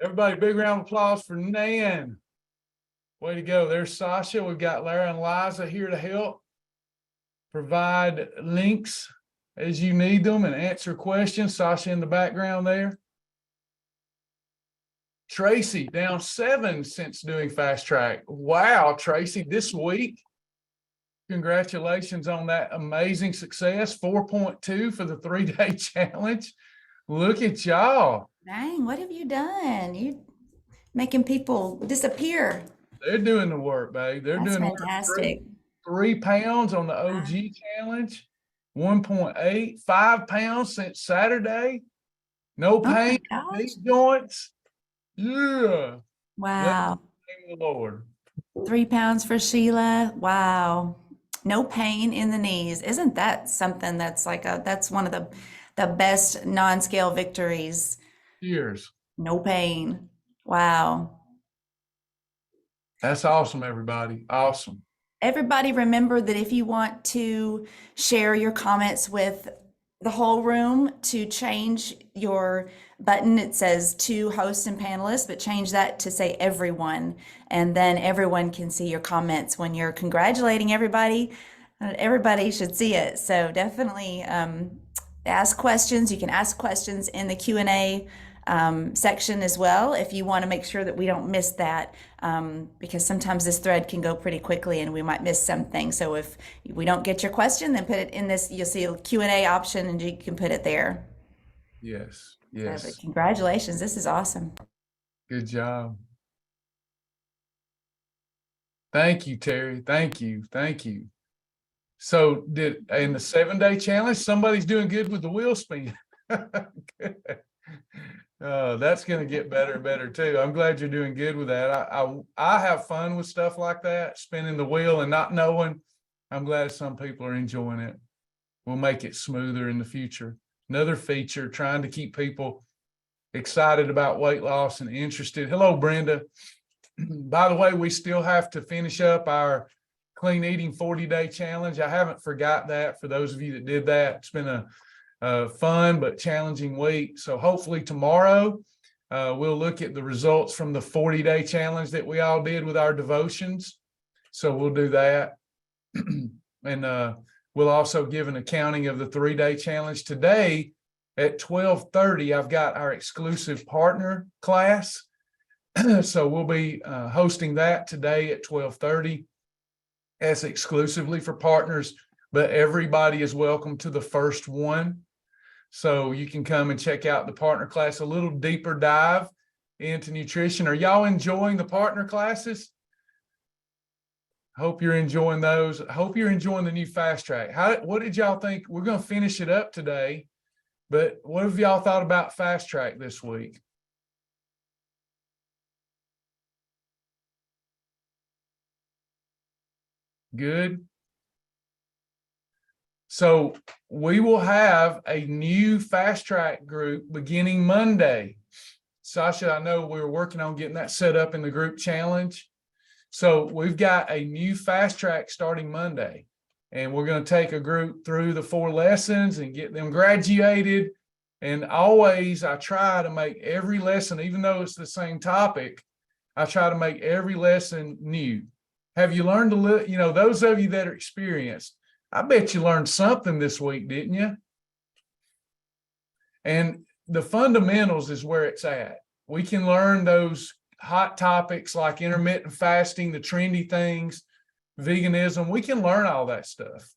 Everybody, big round of applause for Nan. Way to go. There's Sasha. We've got Lara and Liza here to help provide links as you need them and answer questions. Sasha in the background there. Tracy down 7 since doing fast track. Wow, Tracy, this week. Congratulations on that amazing success. 4.2 for the 3-day challenge. Look at y'all. Dang, what have you done? You making people disappear. They're doing the work, babe. They're That's doing fantastic. 3 pounds on the OG challenge, 1.8, 5 pounds since Saturday. No pain, knee joints. Yeah. Wow. Thank the Lord. 3 pounds for Sheila. Wow. No pain in the knees. Isn't that something that's that's one of the best non-scale victories? Cheers. No pain. Wow. That's awesome, everybody. Awesome. Everybody remember that if you want to share your comments with the whole room, to change your button, it says to hosts and panelists, but change that to say everyone, and then everyone can see your comments when you're congratulating everybody. Everybody should see it. So definitely ask questions. You can ask questions in the Q&A section as well if you want to make sure that we don't miss that, because sometimes this thread can go pretty quickly and we might miss something. So if we don't get your question, then put it in this. You'll see a Q&A option and you can put it there. Yes. Yes. So, congratulations. This is awesome. Good job. Thank you, Terry. Thank you. Thank you. So in the 7-day challenge, somebody's doing good with the wheel spin. Good. That's going to get better and better too. I'm glad you're doing good with that. I have fun with stuff like that, spinning the wheel and not knowing. I'm glad some people are enjoying it. We'll make it smoother in the future. Another feature, trying to keep people excited about weight loss and interested. Hello, Brenda. By the way, we still have to finish up our clean eating 40-day challenge. I haven't forgot that for those of you that did that. It's been a fun but challenging week. So hopefully tomorrow we'll look at the results from the 40-day challenge that we all did with our devotions. So we'll do that. And we'll also give an accounting of the 3-day challenge. Today at 12:30, I've got our exclusive partner class. So we'll be hosting that today at 12:30 as exclusively for partners, but everybody is welcome to the first one. So you can come and check out the partner class, a little deeper dive into nutrition. Are y'all enjoying the partner classes? Hope you're enjoying those. Hope you're enjoying the new fast track. What did y'all think? We're going to finish it up today, but what have y'all thought about fast track this week? Good. So we will have a new fast track group beginning Monday. Sasha, I know we were working on getting that set up in the group challenge. So we've got a new fast track starting Monday, and we're going to take a group through the 4 lessons and get them graduated. And always I try to make every lesson, even though it's the same topic, I try to make every lesson new. Have you learned those of you that are experienced, I bet you learned something this week, didn't you? And the fundamentals is where it's at. We can learn those hot topics like intermittent fasting, the trendy things, veganism. We can learn all that stuff.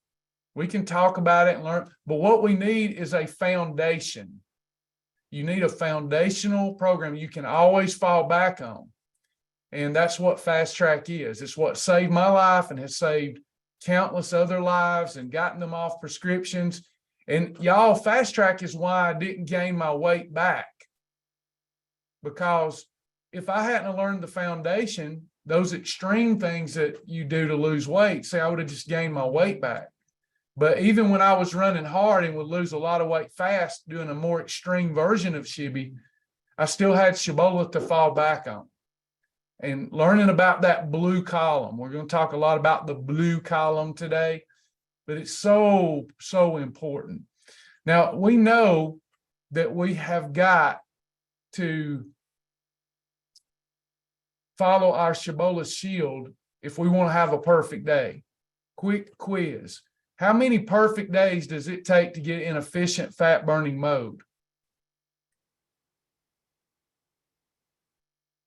We can talk about it and learn. But what we need is a foundation. You need a foundational program you can always fall back on. And that's what fast track is. It's what saved my life and has saved countless other lives and gotten them off prescriptions. And y'all, fast track is why I didn't gain my weight back. Because if I hadn't learned the foundation, those extreme things that you do to lose weight, say I would have just gained my weight back. But even when I was running hard and would lose a lot of weight fast, doing a more extreme version of Shibby, I still had Shibboleth to fall back on. And learning about that blue column. We're going to talk a lot about the blue column today, but it's so, so important. Now, we know that we have got to follow our Shibboleth shield if we want to have a perfect day. Quick quiz. How many perfect days does it take to get in efficient fat burning mode?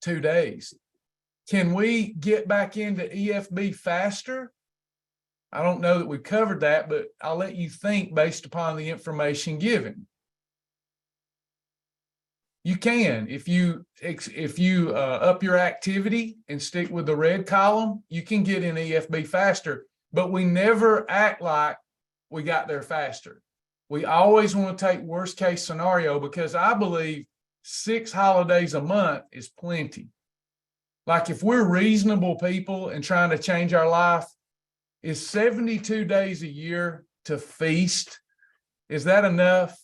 2 days. Can we get back into EFB faster? I don't know that we've covered that, but I'll let you think based upon the information given. You can, if you up your activity and stick with the red column, you can get in EFB faster, but we never act like we got there faster. We always want to take worst case scenario, because I believe 6 holidays a month is plenty. Like, if we're reasonable people and trying to change our life, is 72 days a year to feast? Is that enough?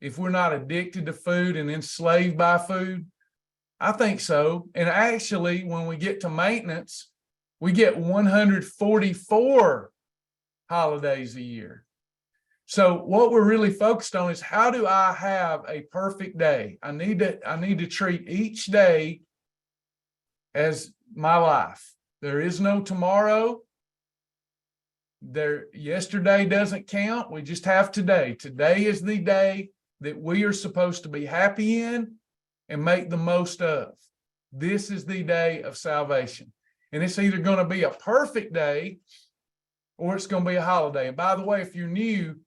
If we're not addicted to food and enslaved by food? I think so. And actually, when we get to maintenance, we get 144 holidays a year. So what we're really focused on is, how do I have a perfect day? I need to treat each day as my life. There is no tomorrow. Yesterday doesn't count. We just have today. Today is the day that we are supposed to be happy in and make the most of. This is the day of salvation. And it's either going to be a perfect day or it's going to be a holiday. And by the way, if you're new,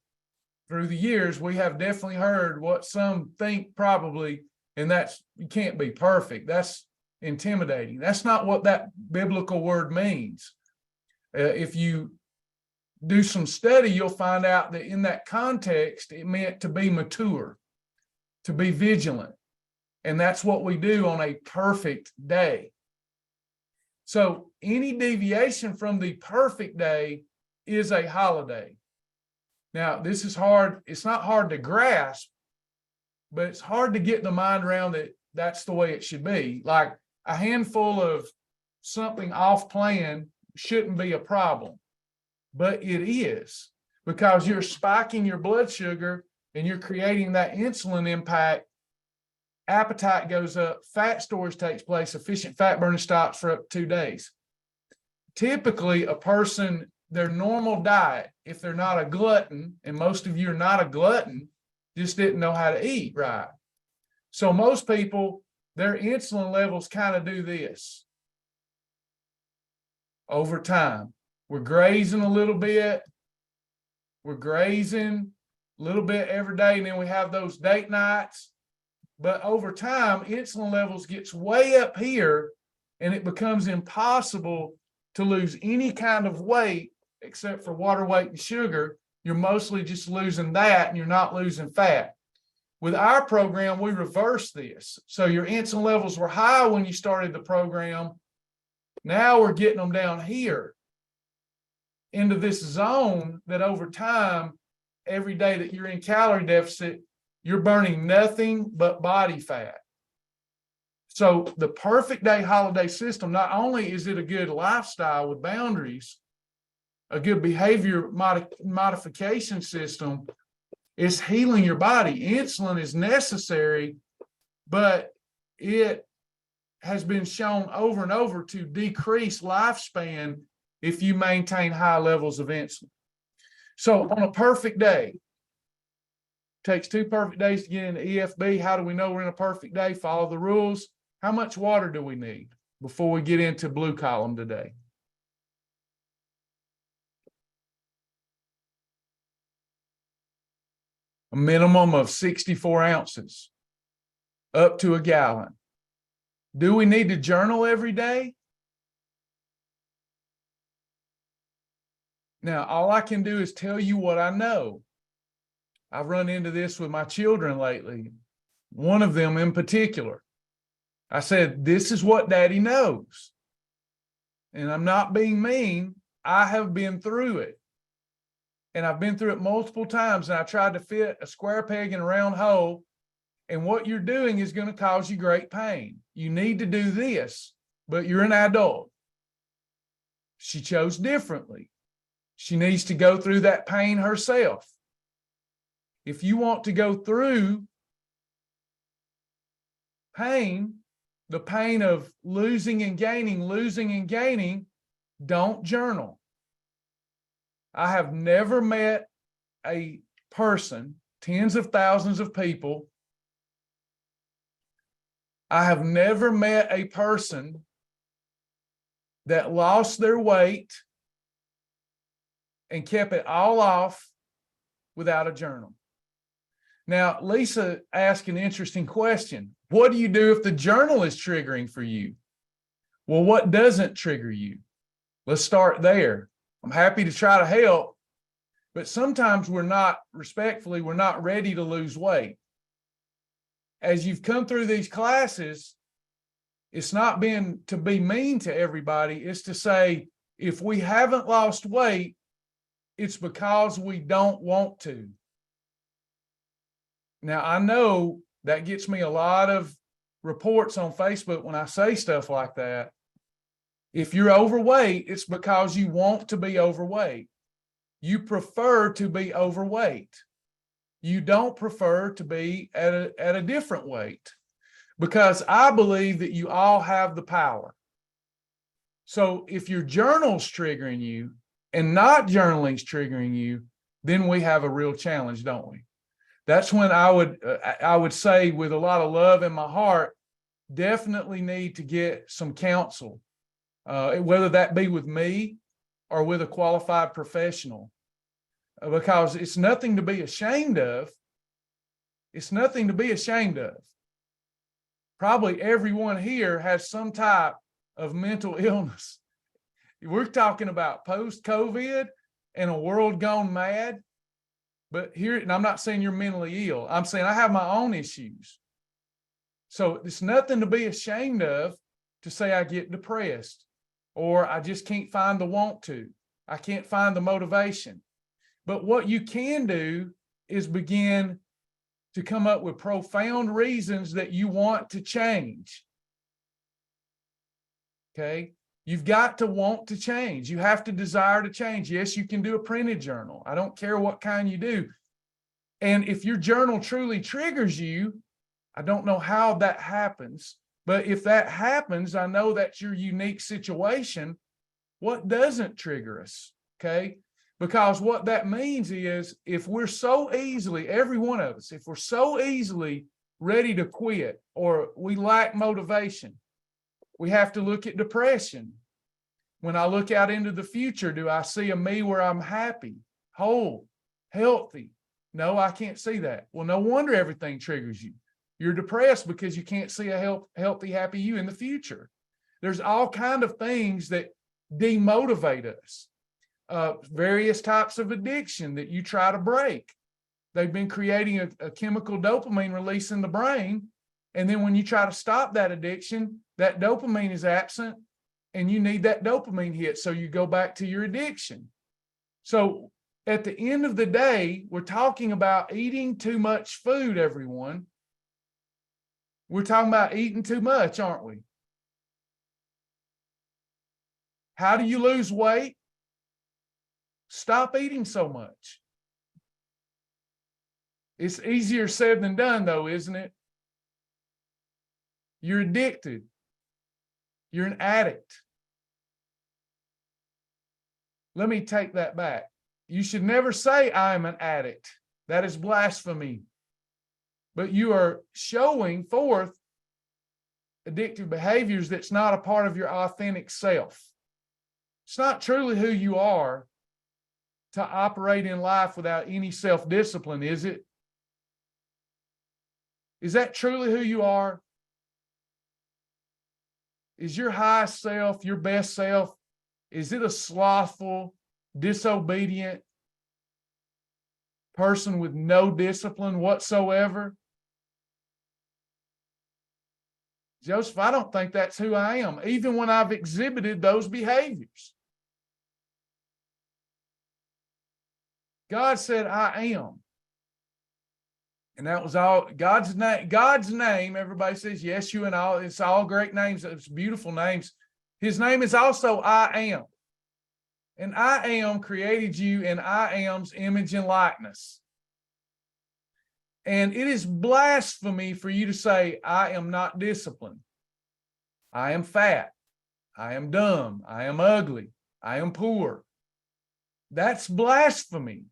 through the years, we have definitely heard what some think probably, and that's, you can't be perfect. That's intimidating. That's not what that biblical word means. If you do some study, you'll find out that in that context, it meant to be mature, to be vigilant. And that's what we do on a perfect day. So any deviation from the perfect day is a holiday. Now, this is hard. It's not hard to grasp, but it's hard to get the mind around that that's the way it should be. Like, a handful of something off plan shouldn't be a problem. But it is, because you're spiking your blood sugar and you're creating that insulin impact. Appetite goes up, fat storage takes place, efficient fat burning stops for up to 2 days. Typically, a person, their normal diet, if they're not a glutton, and most of you are not a glutton, just didn't know how to eat right. So most people, their insulin levels kind of do this over time. We're grazing a little bit. We're grazing a little bit every day, and then we have those date nights. But over time, insulin levels gets way up here, and it becomes impossible to lose any kind of weight except for water weight and sugar. You're mostly just losing that, and you're not losing fat. With our program, we reverse this. So your insulin levels were high when you started the program. Now we're getting them down here into this zone that over time, every day that you're in calorie deficit, you're burning nothing but body fat. So the perfect day holiday system, not only is it a good lifestyle with boundaries, a good behavior modification system, it's healing your body. Insulin is necessary, but it has been shown over and over to decrease lifespan if you maintain high levels of insulin. So on a perfect day, takes 2 perfect days to get into EFB. How do we know we're in a perfect day? Follow the rules. How much water do we need before we get into blue column today? A minimum of 64 ounces, up to a gallon. Do we need to journal every day? Now, all I can do is tell you what I know. I've run into this with my children lately. One of them in particular. I said, this is what Daddy knows. And I'm not being mean. I have been through it. And I've been through it multiple times. And I tried to fit a square peg in a round hole. And what you're doing is going to cause you great pain. You need to do this, but you're an adult. She chose differently. She needs to go through that pain herself. If you want to go through pain, the pain of losing and gaining, don't journal. I have never met a person, tens of thousands of people. I have never met a person that lost their weight and kept it all off without a journal. Now, Lisa asked an interesting question. What do you do if the journal is triggering for you? Well, what doesn't trigger you? Let's start there. I'm happy to try to help, but sometimes we're not ready to lose weight. As you've come through these classes, it's not been to be mean to everybody. It's to say, if we haven't lost weight, it's because we don't want to. Now, I know that gets me a lot of reports on Facebook when I say stuff like that. If you're overweight, it's because you want to be overweight. You prefer to be overweight. You don't prefer to be at a different weight, because I believe that you all have the power. So if your journal's triggering you and not journaling's triggering you, then we have a real challenge, don't we? That's when I would say, with a lot of love in my heart, definitely need to get some counsel, whether that be with me or with a qualified professional, because it's nothing to be ashamed of. It's nothing to be ashamed of. Probably everyone here has some type of mental illness. We're talking about post-COVID and a world gone mad. But here, and I'm not saying you're mentally ill. I'm saying I have my own issues. So it's nothing to be ashamed of to say I get depressed, or I just can't find the want to. I can't find the motivation. But what you can do is begin to come up with profound reasons that you want to change. Okay? You've got to want to change. You have to desire to change. Yes, you can do a printed journal. I don't care what kind you do. And if your journal truly triggers you, I don't know how that happens, but if that happens, I know that's your unique situation. What doesn't trigger us? Okay? Because what that means is, if we're so easily, every one of us, if we're so easily ready to quit, or we lack motivation, we have to look at depression. When I look out into the future, do I see a me where I'm happy, whole, healthy? No, I can't see that. Well, no wonder everything triggers you. You're depressed because you can't see a healthy, happy you in the future. There's all kinds of things that demotivate us. Various types of addiction that you try to break. They've been creating a chemical dopamine release in the brain. And then when you try to stop that addiction, that dopamine is absent and you need that dopamine hit. So you go back to your addiction. So at the end of the day, we're talking about eating too much food, everyone. We're talking about eating too much, aren't we? How do you lose weight? Stop eating so much. It's easier said than done, though, isn't it? You're addicted. You're an addict. Let me take that back. You should never say I'm an addict. That is blasphemy. But you are showing forth addictive behaviors that's not a part of your authentic self. It's not truly who you are to operate in life without any self-discipline, is it? Is that truly who you are? Is your highest self, your best self, is it a slothful, disobedient person with no discipline whatsoever? Joseph, I don't think that's who I am, even when I've exhibited those behaviors. God said, I am. And that was all God's name. God's name, everybody says, yes, you and all. It's all great names. It's beautiful names. His name is also I am. And I am created you in I am's image and likeness. And it is blasphemy for you to say, I am not disciplined. I am fat. I am dumb. I am ugly. I am poor. That's blasphemy.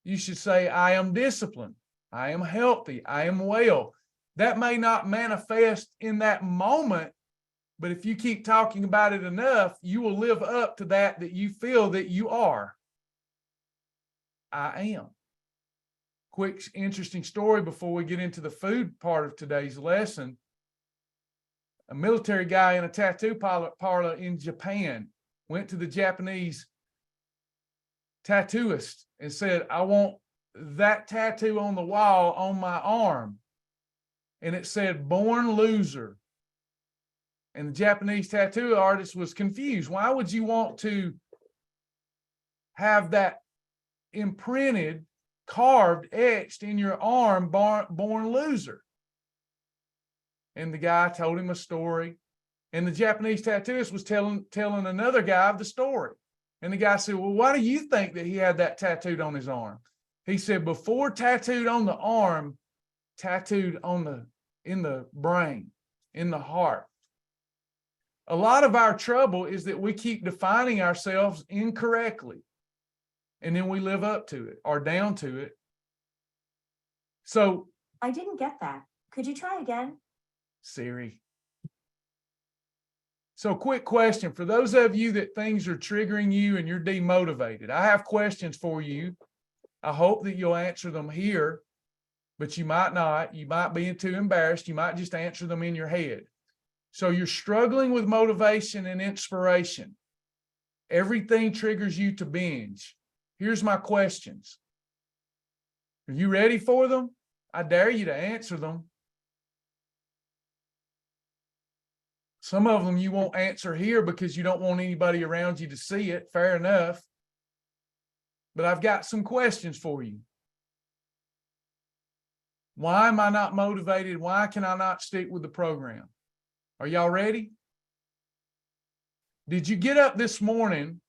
You should say, I am disciplined. I am healthy. I am well. That may not manifest in that moment, but if you keep talking about it enough, you will live up to that you feel that you are. I am. Quick, interesting story before we get into the food part of today's lesson. A military guy in a tattoo parlor in Japan went to the Japanese tattooist and said, I want that tattoo on the wall on my arm. And it said, born loser. And the Japanese tattoo artist was confused. Why would you want to have that imprinted, carved, etched in your arm, born loser? And the guy told him a story. And the Japanese tattooist was telling another guy the story. And the guy said, well, why do you think that he had that tattooed on his arm? He said, before tattooed on the arm, tattooed in the brain, in the heart. A lot of our trouble is that we keep defining ourselves incorrectly. And then we live up to it or down to it. So I didn't get that. Could you try again? Siri. So quick question for those of you that things are triggering you and you're demotivated. I have questions for you. I hope that you'll answer them here, but you might not. You might be too embarrassed. You might just answer them in your head. So you're struggling with motivation and inspiration. Everything triggers you to binge. Here's my questions. Are you ready for them? I dare you to answer them. Some of them you won't answer here because you don't want anybody around you to see it. Fair enough. But I've got some questions for you. Why am I not motivated? Why can I not stick with the program? Are y'all ready? Did you get up this morning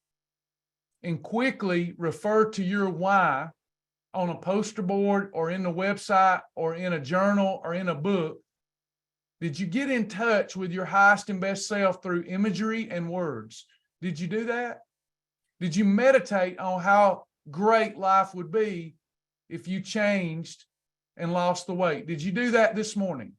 and quickly refer to your why on a poster board or in the website or in a journal or in a book? Did you get in touch with your highest and best self through imagery and words? Did you do that? Did you meditate on how great life would be if you changed and lost the weight? Did you do that this morning?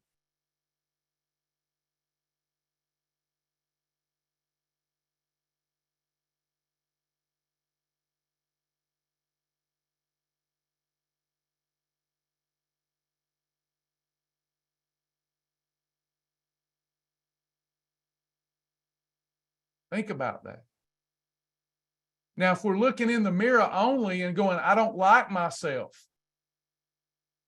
Think about that. Now, if we're looking in the mirror only and going, I don't like myself,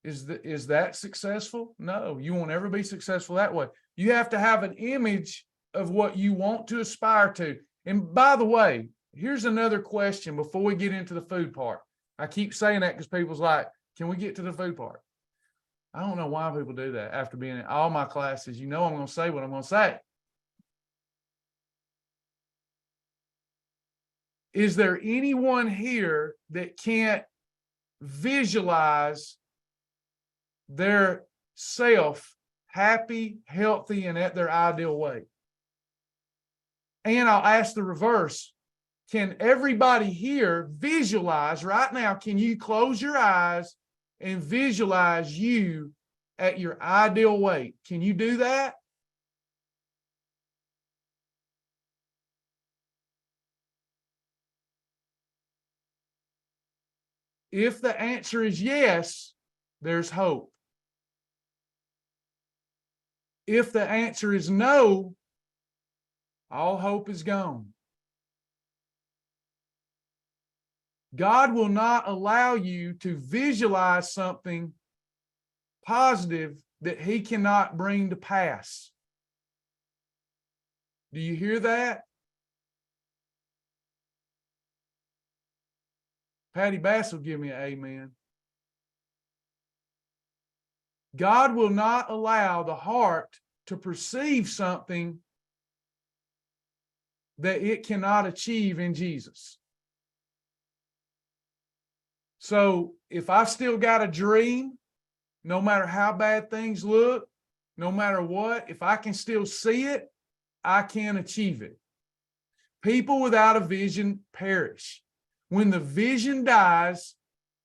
is that successful? No, you won't ever be successful that way. You have to have an image of what you want to aspire to. And by the way, here's another question before we get into the food part. I keep saying that because people's like, can we get to the food part? I don't know why people do that after being in all my classes. You know I'm going to say what I'm going to say. Is there anyone here that can't visualize their self happy, healthy, and at their ideal weight? And I'll ask the reverse. Can everybody here visualize right now? Can you close your eyes and visualize you at your ideal weight? Can you do that? If the answer is yes, there's hope. If the answer is no, all hope is gone. God will not allow you to visualize something positive that He cannot bring to pass. Do you hear that? Patty Bass will give me an amen. God will not allow the heart to perceive something that it cannot achieve in Jesus. So if I still got a dream, no matter how bad things look, no matter what, if I can still see it, I can achieve it. People without a vision perish. When the vision dies,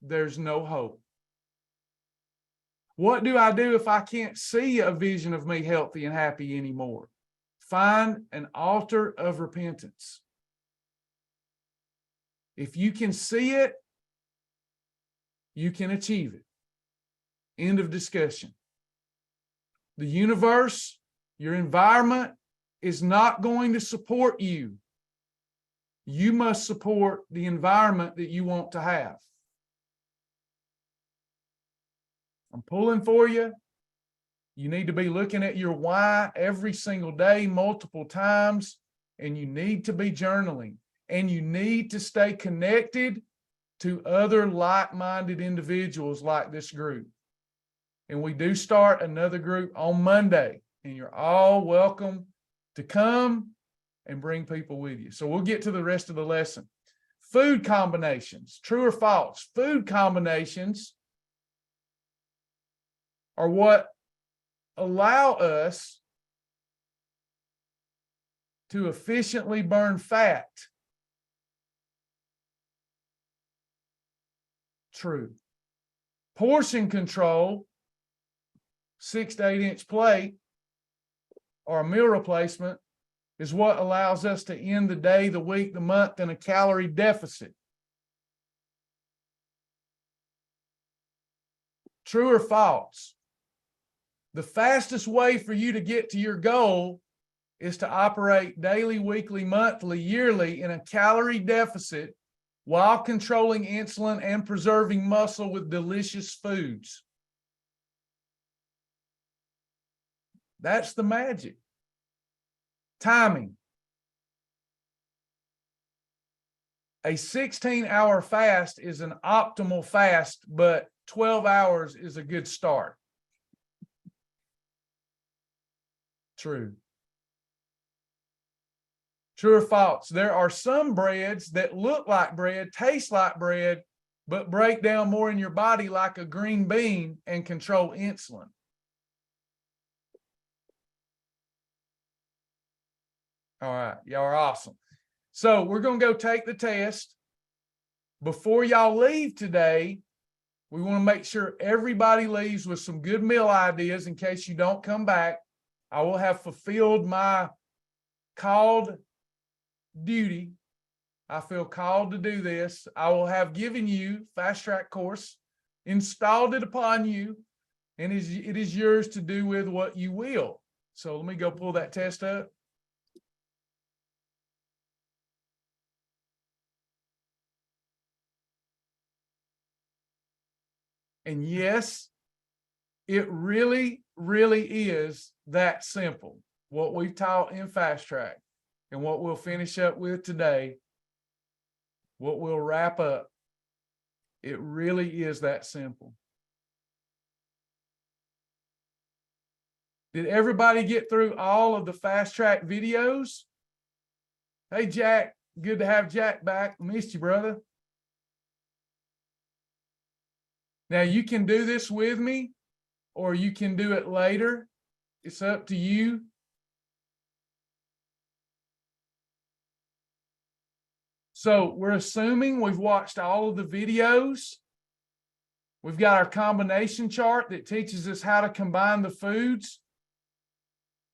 there's no hope. What do I do if I can't see a vision of me healthy and happy anymore? Find an altar of repentance. If you can see it, you can achieve it. End of discussion. The universe, your environment, is not going to support you. You must support the environment that you want to have. I'm pulling for you. You need to be looking at your why every single day, multiple times, and you need to be journaling, and you need to stay connected to other like-minded individuals like this group. And we do start another group on Monday, and you're all welcome to come and bring people with you. So we'll get to the rest of the lesson. Food combinations, true or false? Food combinations are what allow us to efficiently burn fat. True. Portion control, 6 to 8 inch plate, or a meal replacement, is what allows us to end the day, the week, the month in a calorie deficit. True or false? The fastest way for you to get to your goal is to operate daily, weekly, monthly, yearly in a calorie deficit while controlling insulin and preserving muscle with delicious foods. That's the magic. Timing. A 16-hour fast is an optimal fast, but 12 hours is a good start. True. True or false? There are some breads that look like bread, taste like bread, but break down more in your body like a green bean and control insulin. All right, y'all are awesome. So we're going to go take the test. Before y'all leave today, we want to make sure everybody leaves with some good meal ideas in case you don't come back. I will have fulfilled my called duty. I feel called to do this. I will have given you fast track course, installed it upon you, and it is yours to do with what you will. So let me go pull that test up. And yes, it really, really is that simple. What we've taught in Fast Track and what we'll finish up with today, what we'll wrap up, it really is that simple. Did everybody get through all of the Fast Track videos? Hey, Jack, good to have Jack back. Missed you, brother. Now, you can do this with me, or you can do it later. It's up to you. So we're assuming we've watched all of the videos. We've got our combination chart that teaches us how to combine the foods.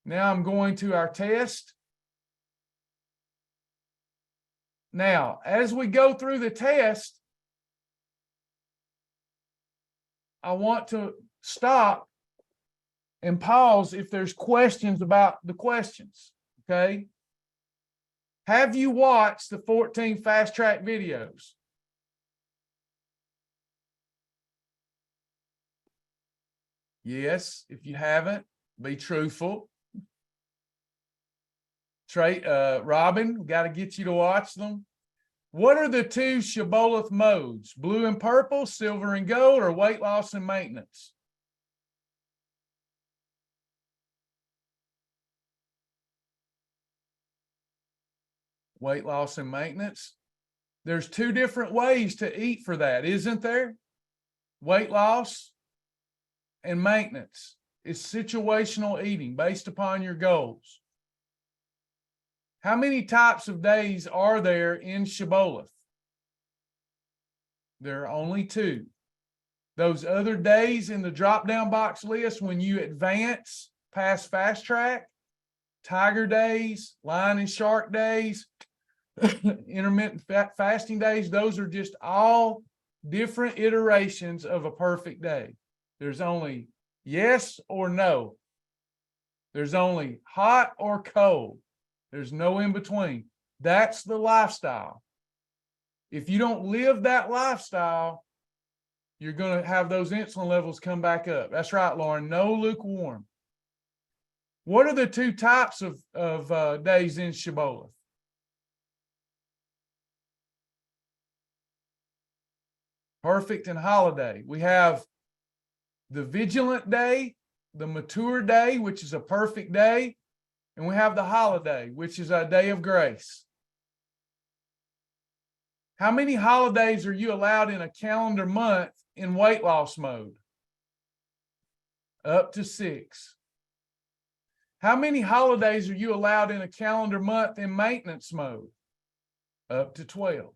Now I'm going to our test. Now, as we go through the test, I want to stop and pause if there's questions about the questions, okay? Have you watched the 14 Fast Track videos? Yes, if you haven't, be truthful. Robin, got to get you to watch them. What are the 2 Shibboleth modes? Blue and purple, silver and gold, or weight loss and maintenance? Weight loss and maintenance. There's 2 different ways to eat for that, isn't there? Weight loss and maintenance. is situational eating based upon your goals. How many types of days are there in Shibboleth? There are only 2. Those other days in the drop-down box list, when you advance past fast track, tiger days, lion and shark days, intermittent fasting days, those are just all different iterations of a perfect day. There's only yes or no. There's only hot or cold. There's no in between. That's the lifestyle. If you don't live that lifestyle, you're going to have those insulin levels come back up. That's right, Lauren. No lukewarm. What are the 2 types of days in Shibboleth? Perfect and holiday. We have the vigilant day, the mature day, which is a perfect day, and we have the holiday, which is a day of grace. How many holidays are you allowed in a calendar month in weight loss mode? Up to 6. How many holidays are you allowed in a calendar month in maintenance mode? Up to 12.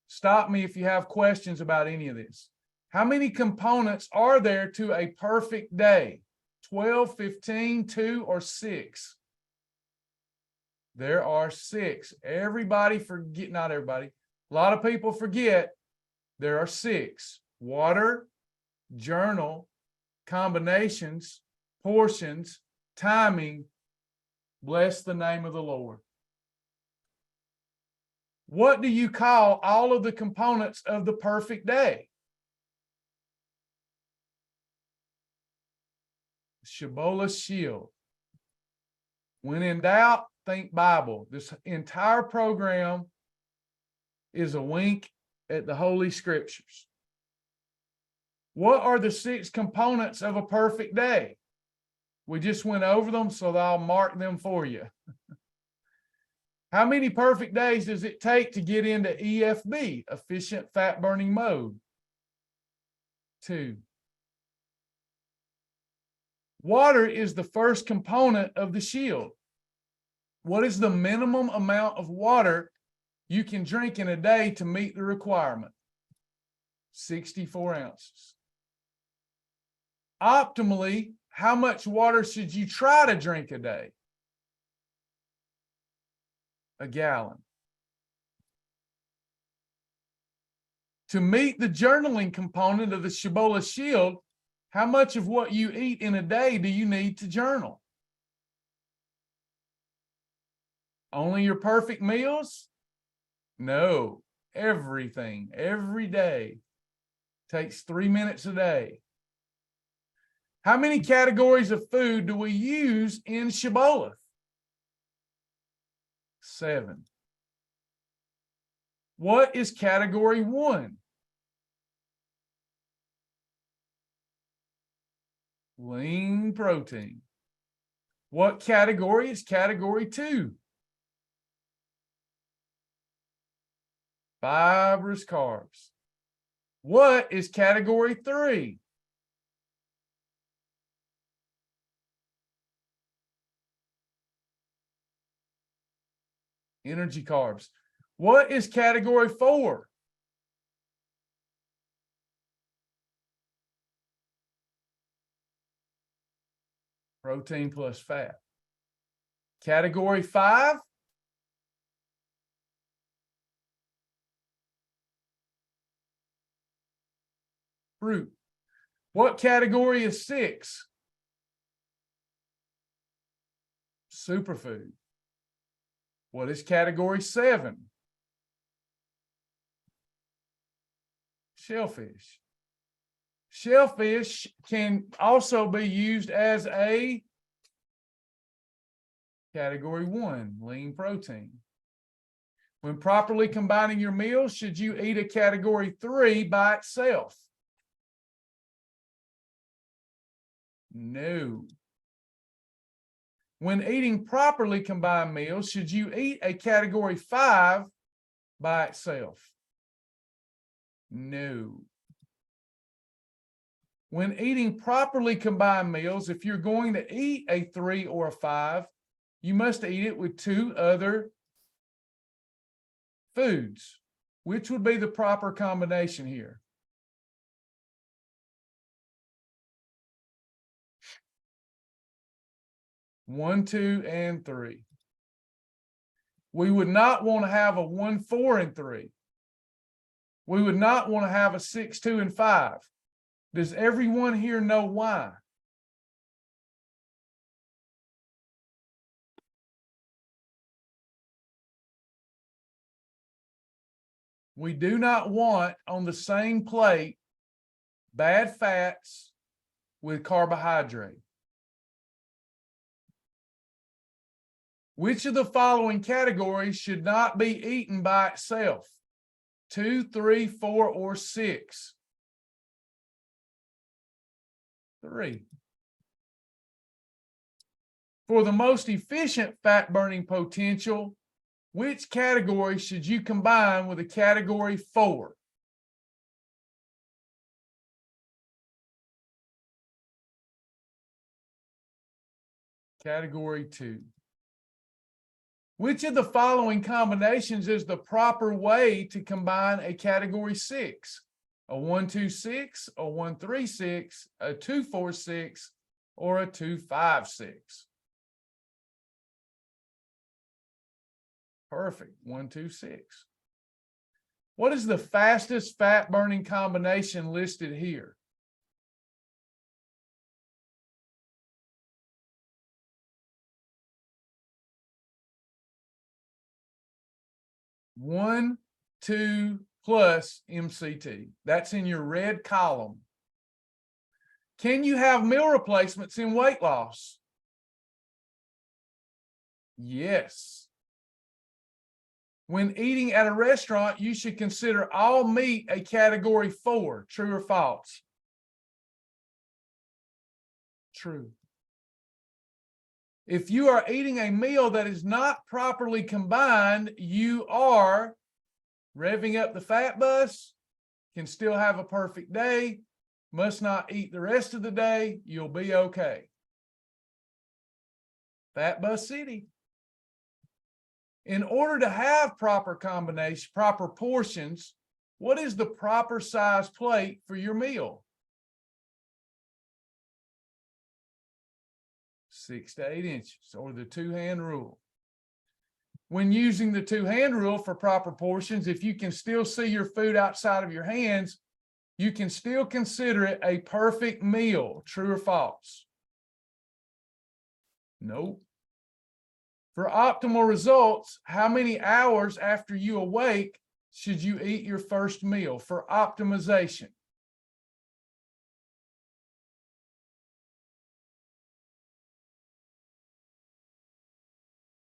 Stop me if you have questions about any of this. How many components are there to a perfect day? 12, 15, 2, or 6? There are 6. Everybody forget, not everybody. A lot of people forget there are 6. Water, journal, combinations, portions, timing. Bless the name of the Lord. What do you call all of the components of the perfect day? Shibboleth shield. When in doubt, think Bible. This entire program is a wink at the Holy Scriptures. What are the 6 components of a perfect day? We just went over them, so I'll mark them for you. How many perfect days does it take to get into EFB, efficient fat burning mode? 2. Water is the first component of the shield. What is the minimum amount of water you can drink in a day to meet the requirement? 64 ounces. Optimally, how much water should you try to drink a day? A gallon. To meet the journaling component of the Shibboleth shield, how much of what you eat in a day do you need to journal? Only your perfect meals? No, everything, every day. Takes 3 minutes a day. How many categories of food do we use in Shibboleth? 7. What is category 1? Lean protein. What category is category 2? Fibrous carbs. What is category 3? Energy carbs. What is category 4? Protein plus fat. Category 5? Fruit. What category is 6? Superfood. What is category 7? Shellfish. Shellfish can also be used as a category 1, lean protein. When properly combining your meals, should you eat a category 3 by itself? No. When eating properly combined meals, should you eat a category 5 by itself? No. When eating properly combined meals, if you're going to eat a 3 or a 5, you must eat it with 2 other foods. Which would be the proper combination here? One, 2, and 3. We would not want to have a 1, 4, and 3. We would not want to have a 6, 2, and 5. Does everyone here know why? We do not want on the same plate bad fats with carbohydrate. Which of the following categories should not be eaten by itself? 2, 3, 4, or 6? 3. For the most efficient fat burning potential, which category should you combine with a category 4? Category 2. Which of the following combinations is the proper way to combine a category 6? A 1, 2, 6, a 1, 3, 6, a 2, 4, 6, or a 2, 5, 6? Perfect. 1, 2, 6. What is the fastest fat burning combination listed here? One, 2 plus MCT. That's in your red column. Can you have meal replacements in weight loss? Yes. When eating at a restaurant, you should consider all meat a category 4. True or false? True. If you are eating a meal that is not properly combined, you are revving up the fat bus, can still have a perfect day, must not eat the rest of the day, you'll be okay. Fat bus city. In order to have proper combination, proper portions, what is the proper size plate for your meal? 6 to 8 inches, or the 2-hand rule. When using the 2-hand rule for proper portions, if you can still see your food outside of your hands, you can still consider it a perfect meal. True or false? Nope. For optimal results, how many hours after you awake should you eat your first meal for optimization?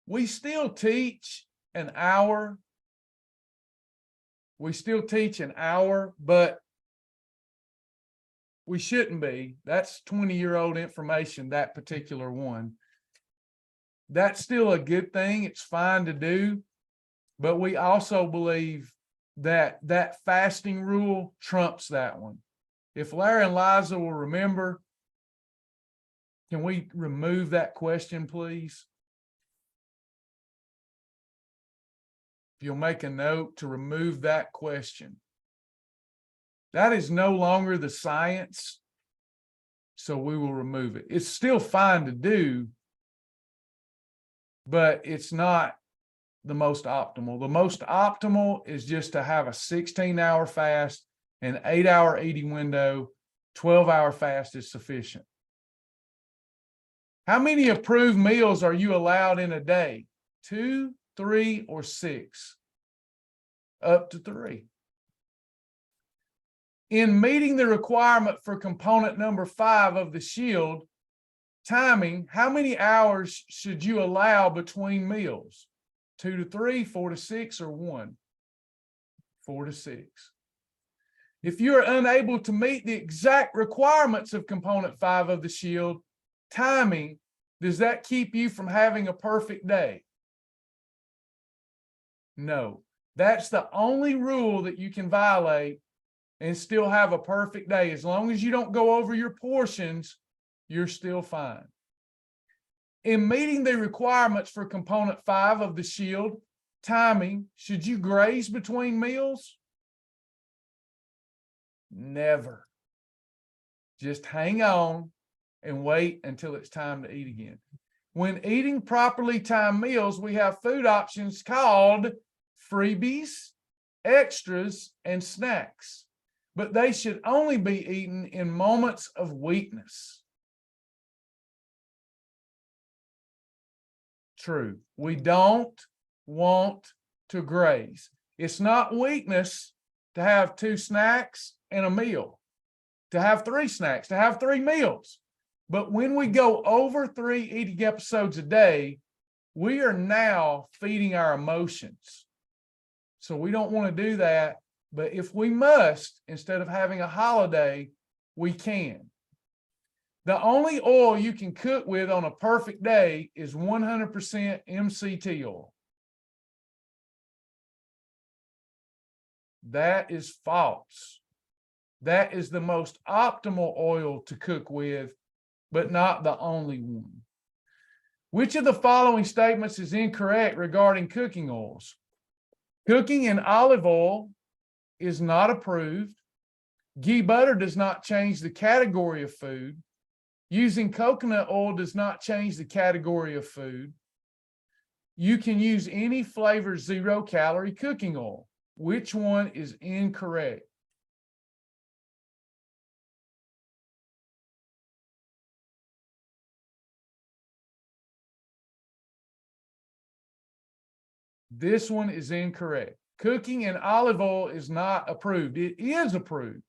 We still teach an hour. We still teach an hour, but we shouldn't be. That's 20-year-old information, that particular one. That's still a good thing. It's fine to do. But we also believe that that fasting rule trumps that one. If Larry and Liza will remember, can we remove that question, please? If you'll make a note to remove that question. That is no longer the science, so we will remove it. It's still fine to do, but it's not the most optimal. The most optimal is just to have a 16-hour fast, an 8-hour eating window, 12-hour fast is sufficient. How many approved meals are you allowed in a day? 2, 3, or 6? Up to 3. In meeting the requirement for component number 5 of the shield, timing, how many hours should you allow between meals? 2 to 3, 4 to 6, or 1? 4 to 6. If you are unable to meet the exact requirements of component 5 of the shield, timing, does that keep you from having a perfect day? No. That's the only rule that you can violate and still have a perfect day. As long as you don't go over your portions, you're still fine. In meeting the requirements for component 5 of the shield, timing, should you graze between meals? Never. Just hang on and wait until it's time to eat again. When eating properly timed meals, we have food options called freebies, extras, and snacks, but they should only be eaten in moments of weakness. True. We don't want to graze. It's not weakness to have 2 snacks and a meal, to have 3 snacks, to have 3 meals. But when we go over 3 eating episodes a day, we are now feeding our emotions. So we don't want to do that. But if we must, instead of having a holiday, we can. The only oil you can cook with on a perfect day is 100% MCT oil. That is false. That is the most optimal oil to cook with, but not the only one. Which of the following statements is incorrect regarding cooking oils? Cooking in olive oil is not approved. Ghee butter does not change the category of food. Using coconut oil does not change the category of food. You can use any flavored 0-calorie cooking oil. Which one is incorrect? This one is incorrect. Cooking in olive oil is not approved. It is approved.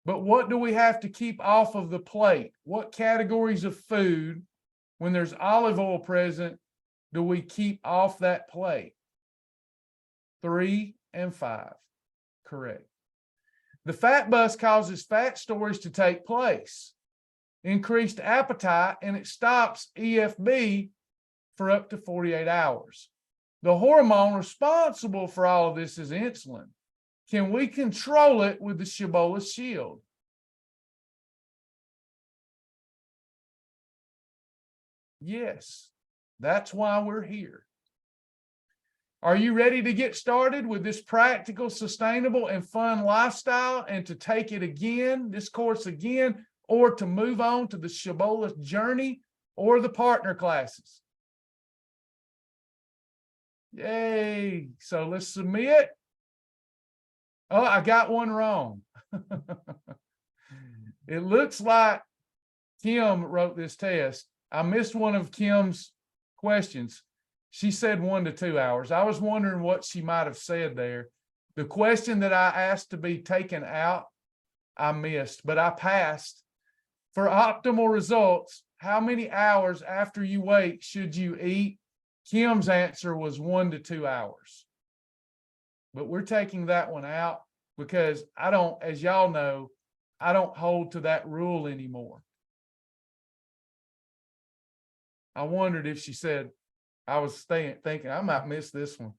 But what do we have to keep off of the plate? What categories of food, when there's olive oil present, do we keep off that plate? 3 and 5. Correct. The fat bus causes fat storage to take place, increased appetite, and it stops EFB for up to 48 hours. The hormone responsible for all of this is insulin. Can we control it with the Shibboleth shield? Yes, that's why we're here. Are you ready to get started with this practical, sustainable, and fun lifestyle and to take it again, this course again, or to move on to the Shibboleth Journey or the partner classes? Yay. So let's submit. Oh, I got one wrong. It looks like Kim wrote this test. I missed one of Kim's questions. She said 1 to 2 hours. I was wondering what she might have said there. The question that I asked to be taken out, I missed, but I passed. For optimal results, how many hours after you wait should you eat? Kim's answer was 1 to 2 hours. But we're taking that one out because I don't, as y'all know, I don't hold to that rule anymore. I wondered if she said, I was thinking I might miss this one.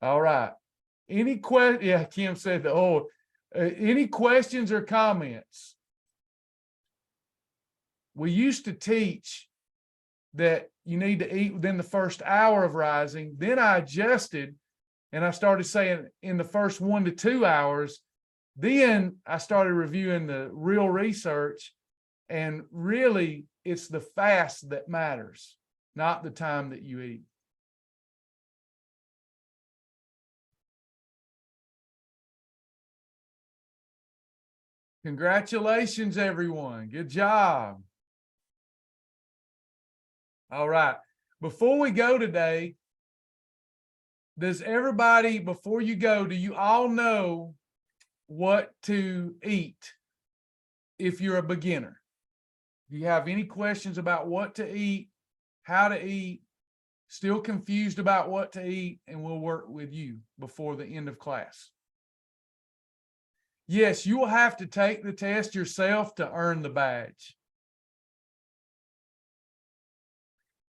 All right. Any questions? Yeah, Kim said that. Oh, any questions or comments? We used to teach that you need to eat within the first hour of rising. Then I adjusted and I started saying in the first 1 to 2 hours. Then I started reviewing the real research, and really it's the fast that matters, not the time that you eat. Congratulations, everyone. Good job. All right. Before we go today, does everybody, before you go, do you all know what to eat if you're a beginner? Do you have any questions about what to eat, how to eat, still confused about what to eat, and we'll work with you before the end of class? Yes, you will have to take the test yourself to earn the badge.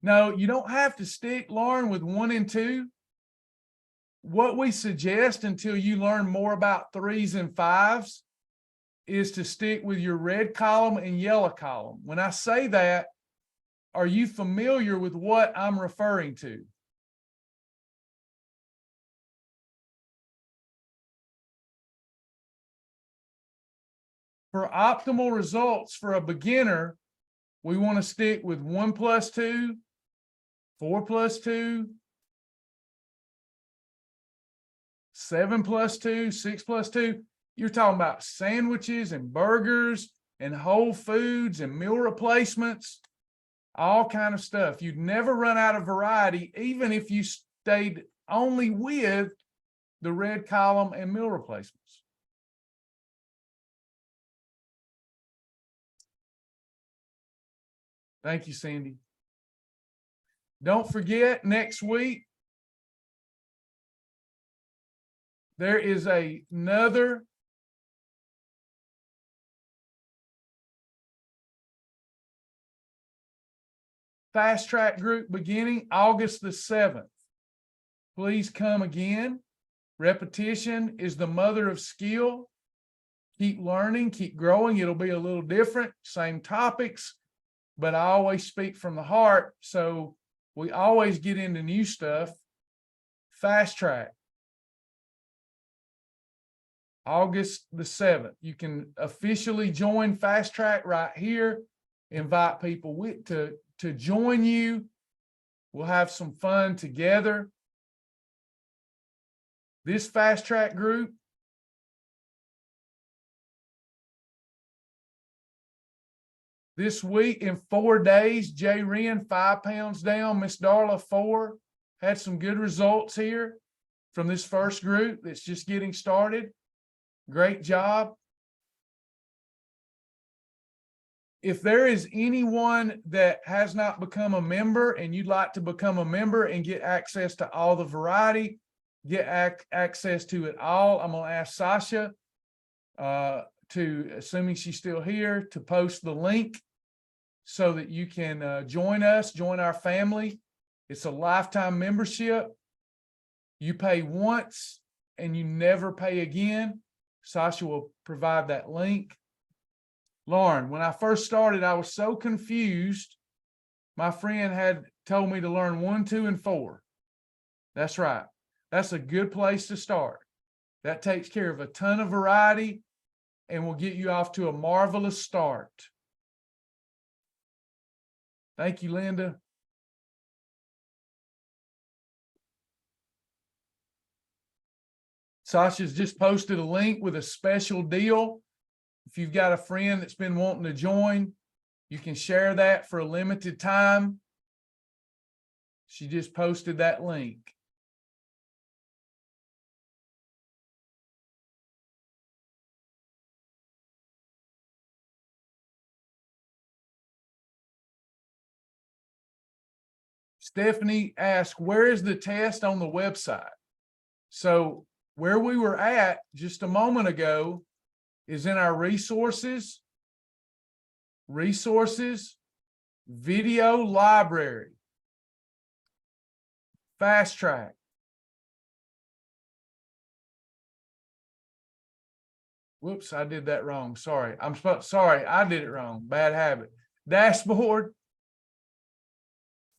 No, you don't have to stick, Lauren, with 1 and 2. what we suggest until you learn more about 3s and 5s is to stick with your red column and yellow column. When I say that, are you familiar with what I'm referring to? For optimal results for a beginner, we want to stick with 1 + 2, 4 + 2, 7 + 2, 6 + 2. You're talking about sandwiches and burgers and whole foods and meal replacements, all kind of stuff. You'd never run out of variety, even if you stayed only with the red column and meal replacements. Thank you, Cindy. Don't forget, next week, there is another fast track group beginning August the 7th. Please come again. Repetition is the mother of skill. Keep learning, keep growing. It'll be a little different, same topics, but I always speak from the heart. So we always get into new stuff. Fast track. August the 7th. You can officially join Fast Track right here. Invite people to join you. We'll have some fun together. This Fast Track group this week in 4 days, Jay Wren 5 pounds down, Miss Darla 4. Had some good results here from this first group that's just getting started. Great job. If there is anyone that has not become a member and you'd like to become a member and get access to all the variety, get access to it all, I'm going to ask Sasha to, assuming she's still here, to post the link so that you can join us, join our family. It's a lifetime membership. You pay once and you never pay again. Sasha will provide that link. Lauren, when I first started, I was so confused. My friend had told me to learn 1, 2, and 4. That's right. That's a good place to start. That takes care of a ton of variety and will get you off to a marvelous start. Thank you, Linda. Sasha's just posted a link with a special deal. If you've got a friend that's been wanting to join, you can share that for a limited time. She just posted that link. Stephanie asked, where is the test on the website? So where we were at just a moment ago is in our resources, video library, fast track. Whoops, I did that wrong. Sorry. Sorry, I did it wrong. Bad habit. Dashboard,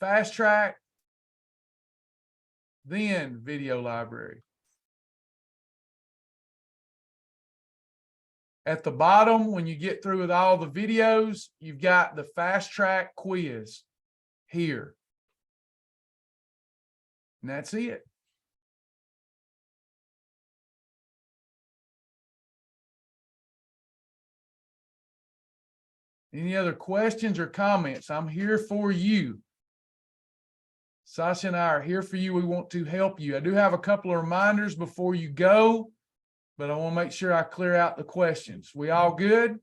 fast track, then video library. At the bottom, when you get through with all the videos, you've got the fast track quiz here. And that's it. Any other questions or comments? I'm here for you. Sasha and I are here for you. We want to help you. I do have a couple of reminders before you go, but I want to make sure I clear out the questions. We all good?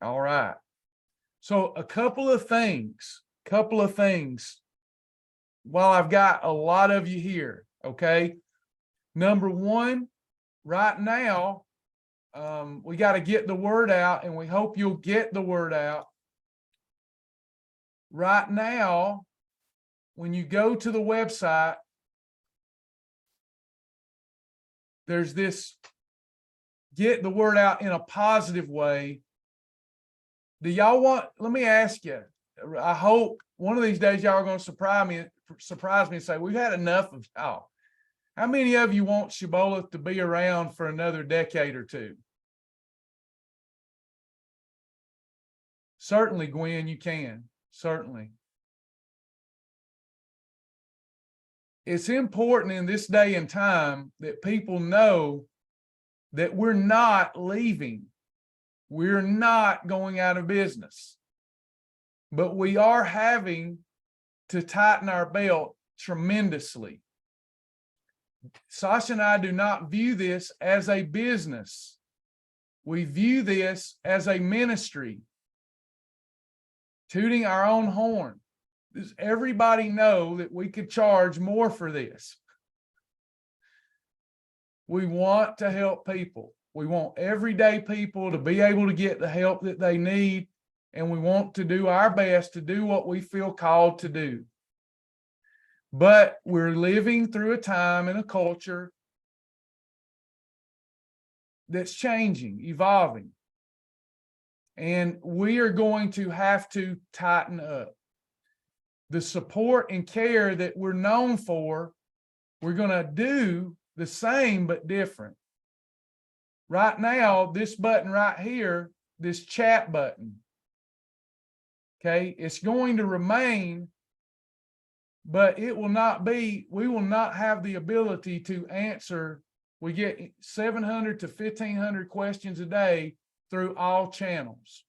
All right. So a couple of things while I've got a lot of you here, okay? Number one, right now, We got to get the word out, and we hope you'll get the word out. Right now, when you go to the website, there's this get the word out in a positive way. Do y'all want, let me ask you, I hope one of these days y'all are going to surprise me and say, we've had enough of y'all. How many of you want Shibboleth to be around for another decade or two? Certainly, Gwen, you can. Certainly. It's important in this day and time that people know that we're not leaving. We're not going out of business. But we are having to tighten our belt tremendously. Sasha and I do not view this as a business. We view this as a ministry. Tooting our own horn. Does everybody know that we could charge more for this? We want to help people. We want everyday people to be able to get the help that they need, and we want to do our best to do what we feel called to do. But we're living through a time and a culture that's changing, evolving. And we are going to have to tighten up. The support and care that we're known for, we're going to do the same but different. Right now, this button right here, this chat button, okay, it's going to remain, but it will not be, we will not have the ability to answer. We get 700 to 1,500 questions a day through all channels.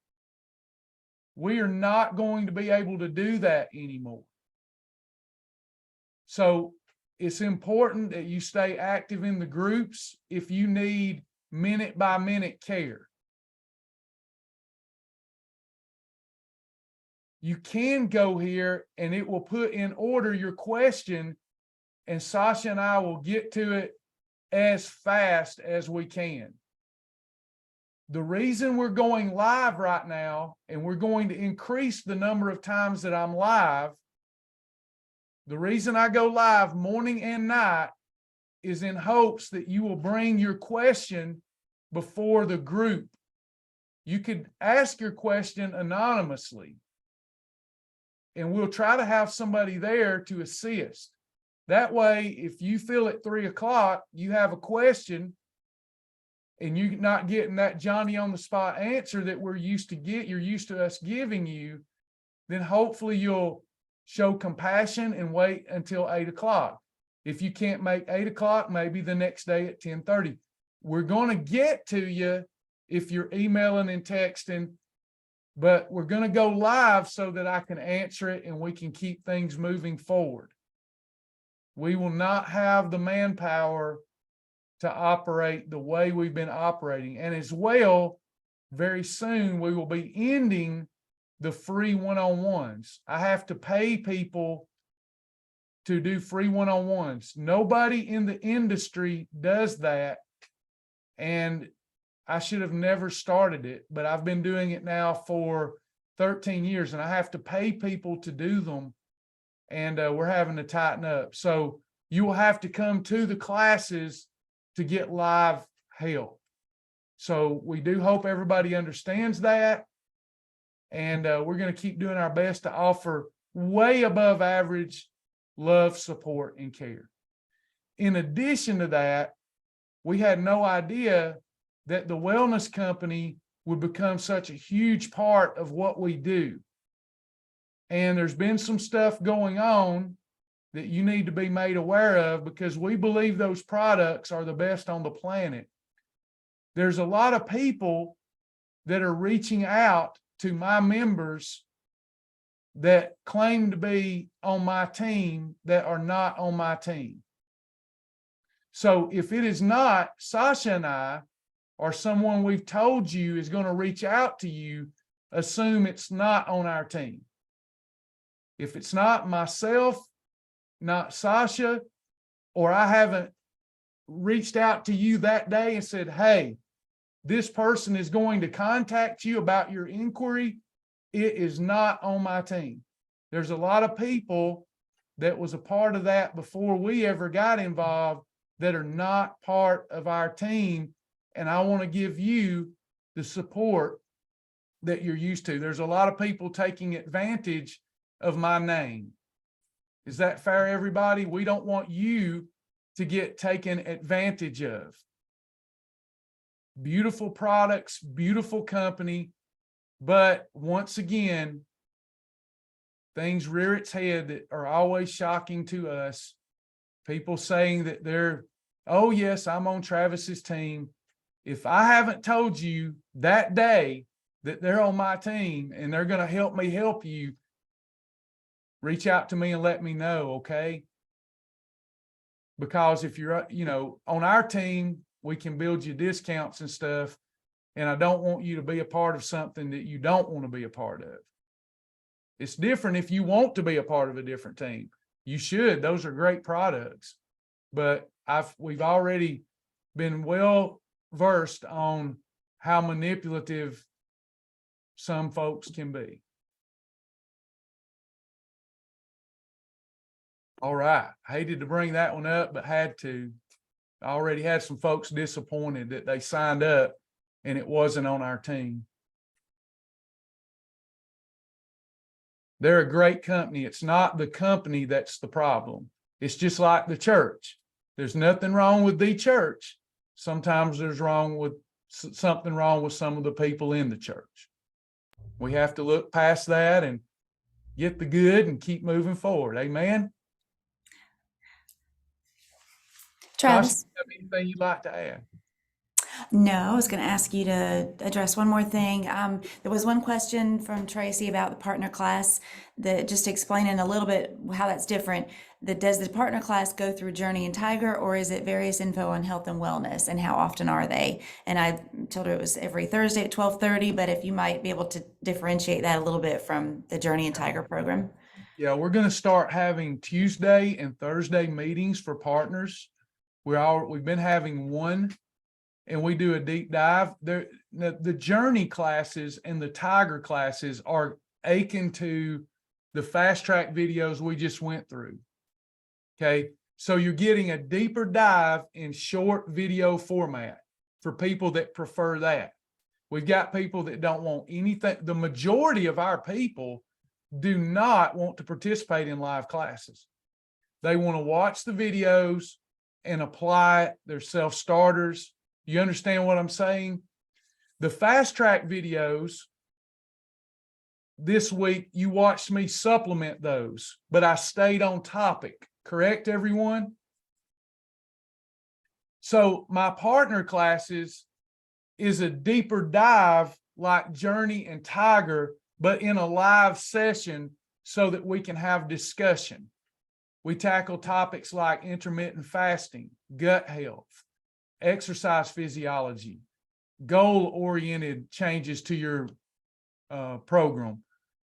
We are not going to be able to do that anymore. So it's important that you stay active in the groups if you need minute by minute care. You can go here and it will put in order your question, and Sasha and I will get to it as fast as we can. The reason we're going live right now, and we're going to increase the number of times that I'm live, the reason I go live morning and night is in hopes that you will bring your question before the group. You could ask your question anonymously, and we'll try to have somebody there to assist. That way, if you feel at 3 o'clock, you have a question, and you're not getting that Johnny on the spot answer that you're used to us giving you, then hopefully you'll show compassion and wait until 8 o'clock. If you can't make 8 o'clock, maybe the next day at 10:30. We're going to get to you if you're emailing and texting, but we're going to go live so that I can answer it and we can keep things moving forward. We will not have the manpower to operate the way we've been operating. And as well, very soon we will be ending the free one-on-ones. I have to pay people to do free one-on-ones. Nobody in the industry does that. And I should have never started it, but I've been doing it now for 13 years and I have to pay people to do them. And we're having to tighten up. So you will have to come to the classes to get live help. So we do hope everybody understands that. And we're going to keep doing our best to offer way above average love, support, and care. In addition to that, we had no idea that the wellness company would become such a huge part of what we do. And there's been some stuff going on that you need to be made aware of because we believe those products are the best on the planet. There's a lot of people that are reaching out to my members that claim to be on my team that are not on my team. So if it is not Sasha and I, or someone we've told you is going to reach out to you, assume it's not on our team. If it's not myself, not Sasha, or I haven't reached out to you that day and said, hey, this person is going to contact you about your inquiry, it is not on my team. There's a lot of people that was a part of that before we ever got involved that are not part of our team. And I want to give you the support that you're used to. There's a lot of people taking advantage of my name. Is that fair, everybody? We don't want you to get taken advantage of. Beautiful products, beautiful company, but once again, things rear its head that are always shocking to us. People saying that they're, oh yes, I'm on Travis's team. If I haven't told you that day that they're on my team and they're going to help me help you, reach out to me and let me know, okay? Because if you're, on our team, we can build you discounts and stuff. And I don't want you to be a part of something that you don't want to be a part of. It's different if you want to be a part of a different team. You should. Those are great products. But we've already been well versed on how manipulative some folks can be. All right. Hated to bring that one up, but had to. I already had some folks disappointed that they signed up and it wasn't on our team. They're a great company. It's not the company that's the problem. It's just like the church. There's nothing wrong with the church. Sometimes there's something wrong with some of the people in the church. We have to look past that and get the good and keep moving forward. Amen. Travis? Tasha, have anything you'd like to add? No, I was going to ask you to address one more thing. There was one question from Tracy about the partner class, that just explaining a little bit how that's different. Does the partner class go through Journey and Tiger, or is it various info on health and wellness, and how often are they? And I told her it was every Thursday at 12:30, but if you might be able to differentiate that a little bit from the Journey and Tiger program. Yeah, we're going to start having Tuesday and Thursday meetings for partners. We've been having one, and we do a deep dive. The Journey classes and the Tiger classes are akin to the fast track videos we just went through. Okay, so you're getting a deeper dive in short video format for people that prefer that. We've got people that don't want anything. The majority of our people do not want to participate in live classes. They want to watch the videos and apply it. They're self-starters. You understand what I'm saying? The fast track videos this week, you watched me supplement those, but I stayed on topic. Correct, everyone? So my partner classes is a deeper dive like Journey and Tiger, but in a live session so that we can have discussion. We tackle topics like intermittent fasting, gut health, exercise physiology, goal-oriented changes to your program,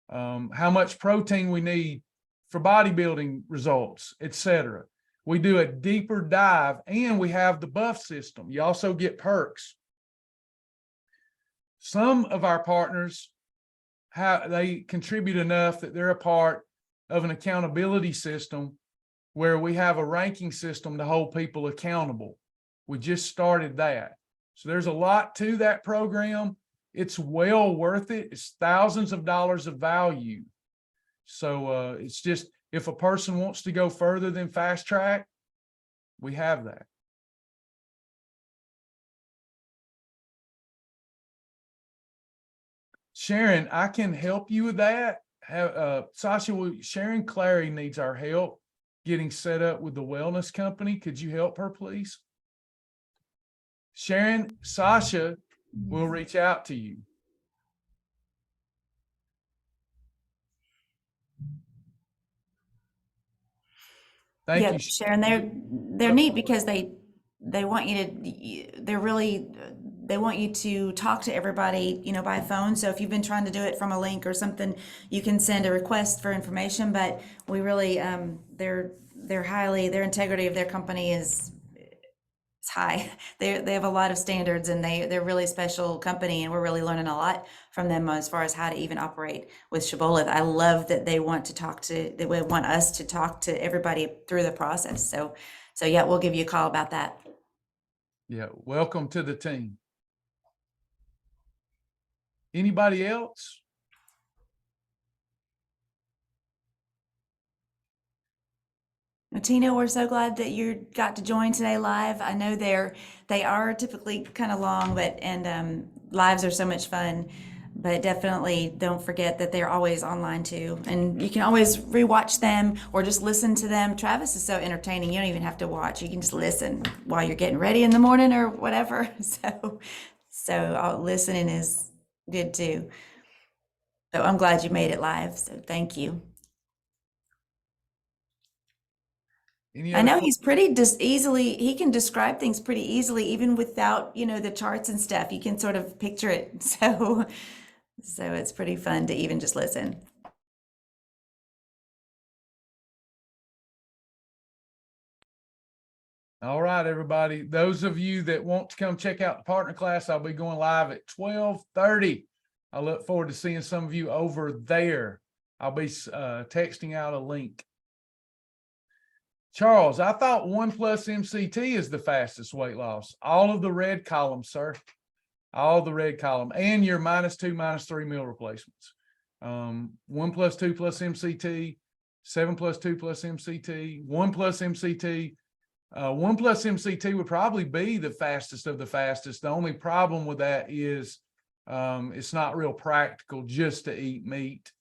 how much protein we need for bodybuilding results, etc. We do a deeper dive, and we have the buff system. You also get perks. Some of our partners, they contribute enough that they're a part of an accountability system where we have a ranking system to hold people accountable. We just started that. So there's a lot to that program. It's well worth it. It's thousands of dollars of value. So it's just, if a person wants to go further than fast track, we have that. Sharon, I can help you with that. Sasha, Sharon Clary needs our help getting set up with the wellness company. Could you help her, please? Sharon, Sasha will reach out to you. Thank Yeah, you. Sharon, they're neat because they want you to, they want you to talk to everybody, by phone. So if you've been trying to do it from a link or something, you can send a request for information, but we really, their integrity of their company is is high. They have a lot of standards, and they're a really special company, and we're really learning a lot from them as far as how to even operate with Shibboleth. I love that they want us to talk to everybody through the process. So yeah, we'll give you a call about that. Yeah, welcome to the team. Anybody else? Tina, we're so glad that you got to join today live. I know they are typically kind of long, and lives are so much fun. But definitely don't forget that they're always online too, and you can always rewatch them or just listen to them. Travis is so entertaining; you don't even have to watch; you can just listen while you're getting ready in the morning or whatever. So listening is good too. So I'm glad you made it live. So thank you. Any I other know que- he's he can describe things pretty easily, even without, the charts and stuff. You can sort of picture it. So it's pretty fun to even just listen. All right, everybody. Those of you that want to come check out the partner class, I'll be going live at 12:30. I look forward to seeing some of you over there. I'll be texting out a link. Charles, I thought 1+ MCT is the fastest weight loss. All of the red columns, sir. All the red column, and your -2, -3 meal replacements. 1 + 2 + MCT, 7 + 2 + MCT, 1 + MCT. 1 + MCT would probably be the fastest of the fastest. The only problem with that is it's not real practical just to eat meat.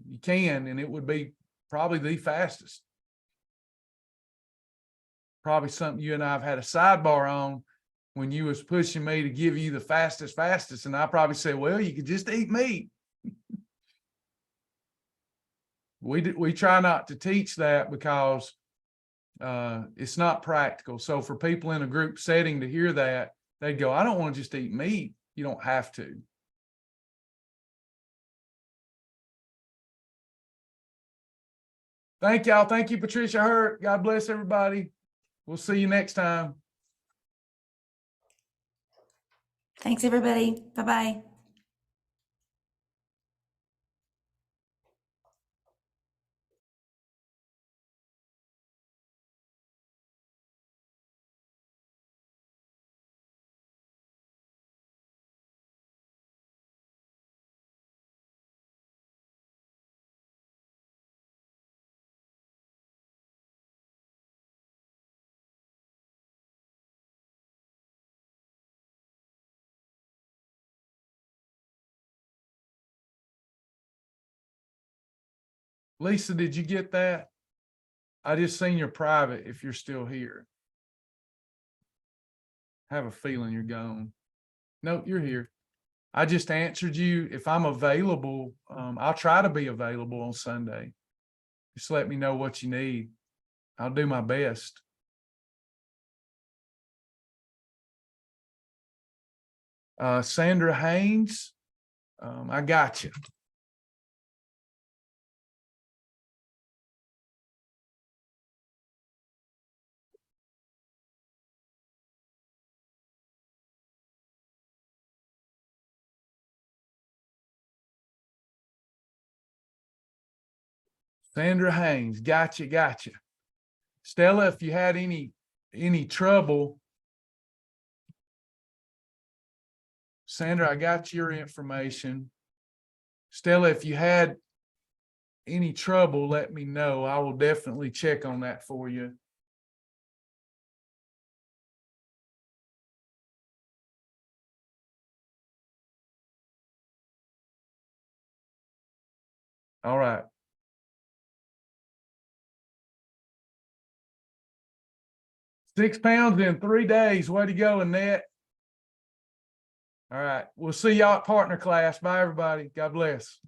You can, and it would be probably the fastest. Probably something you and I have had a sidebar on when you was pushing me to give you the fastest. And I probably say, well, you could just eat meat. We try not to teach that because it's not practical. So for people in a group setting to hear that, they'd go, I don't want to just eat meat. You don't have to. Thank y'all. Thank you, Patricia Hurt. God bless everybody. We'll see you next time. Thanks, everybody. Bye-bye. Lisa, did you get that? I just seen your private if you're still here. I have a feeling you're gone. No, you're here. I just answered you. If I'm available, I'll try to be available on Sunday. Just let me know what you need. I'll do my best. Sandra Haynes, I got you. Sandra Haynes, gotcha. Stella, if you had any trouble, Sandra, I got your information. Stella, if you had any trouble, let me know. I will definitely check on that for you. All right. Six pounds in 3 days. Way to go, Annette. All right. We'll see y'all at partner class. Bye, everybody. God bless.